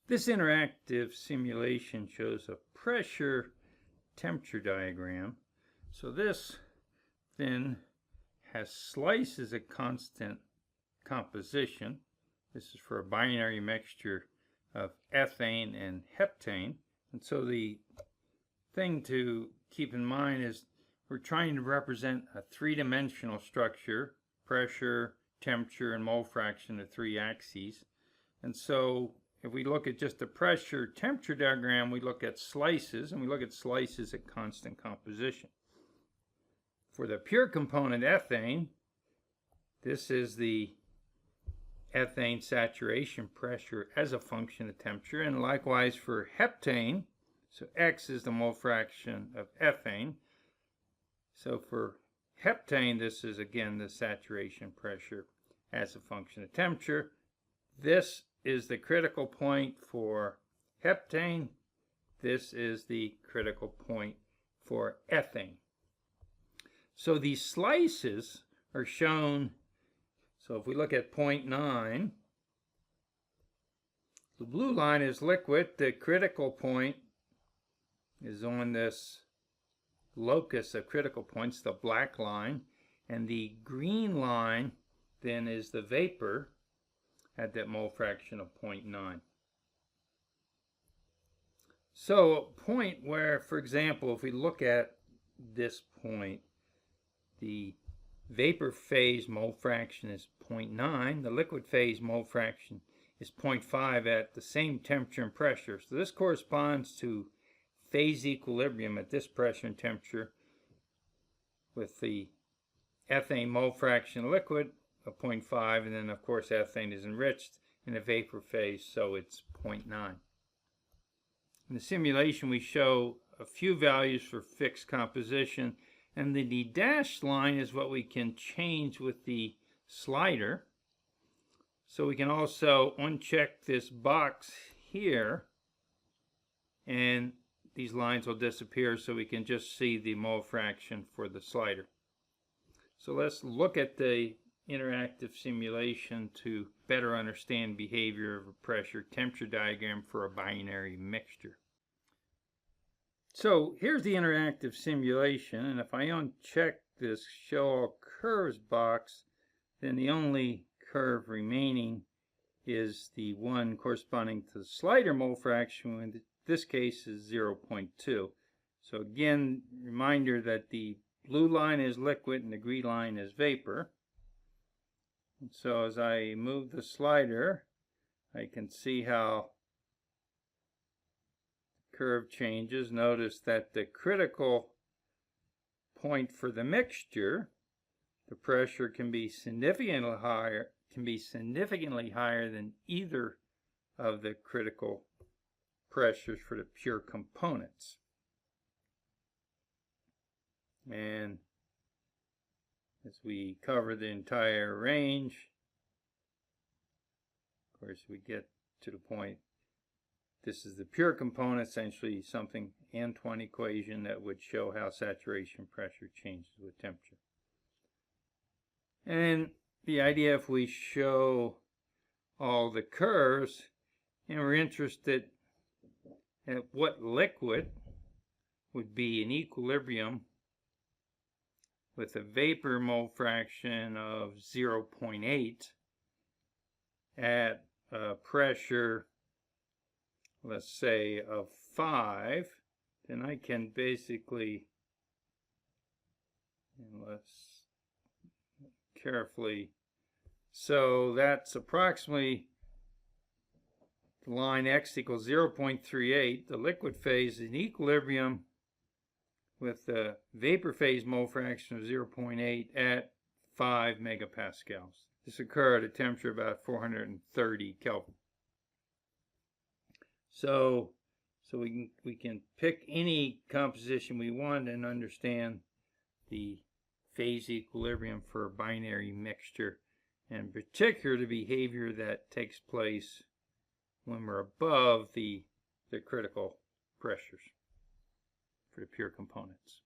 This interactive simulation shows a pressure temperature diagram. So this then has slices at constant composition. This is for a binary mixture of ethane and heptane. And so the thing to keep in mind is we're trying to represent a three-dimensional structure: pressure, temperature, and mole fraction, the three axes. And so if we look at just the pressure temperature diagram, we look at slices, and we look at slices at constant composition. For the pure component ethane, this is the ethane saturation pressure as a function of temperature, and likewise for heptane, so X is the mole fraction of ethane. So for heptane, this is again the saturation pressure as a function of temperature. This is the critical point for heptane. This is the critical point for ethane. So these slices are shown. So if we look at point 9, the blue line is liquid. The critical point is on this locus of critical points, the black line, and the green line then is the vapor at that mole fraction of 0.9. So a point where, for example, if we look at this point, the vapor phase mole fraction is 0.9, the liquid phase mole fraction is 0.5 at the same temperature and pressure. So this corresponds to phase equilibrium at this pressure and temperature, with the ethane mole fraction liquid of 0.5, and then of course ethane is enriched in the vapor phase, so it's 0.9. In the simulation we show a few values for fixed composition, and the dashed line is what we can change with the slider. So we can also uncheck this box here, and these lines will disappear, so we can just see the mole fraction for the slider. So let's look at the interactive simulation to better understand behavior of a pressure temperature diagram for a binary mixture. So here's the interactive simulation, and if I uncheck this show all curves box, then the only curve remaining is the one corresponding to the slider mole fraction, in this case is 0.2. So again, reminder that the blue line is liquid and the green line is vapor. And so as I move the slider, I can see how the curve changes. Notice that the critical point for the mixture, the pressure can be significantly higher than either of the critical pressures for the pure components. And as we cover the entire range, of course we get to the point, this is the pure component, essentially something Antoine equation that would show how saturation pressure changes with temperature. And the idea, if we show all the curves, and we're interested at what liquid would be in equilibrium with a vapor mole fraction of 0.8 at a pressure, let's say, of 5, then I can basically, and let's carefully, so that's approximately the line x equals 0.38. The liquid phase is in equilibrium with the vapor phase mole fraction of 0.8 at 5 megapascals. This occurred at a temperature about 430 Kelvin. So we can pick any composition we want and understand the phase equilibrium for a binary mixture, and in particular the behavior that takes place when we're above the critical pressures for the pure components.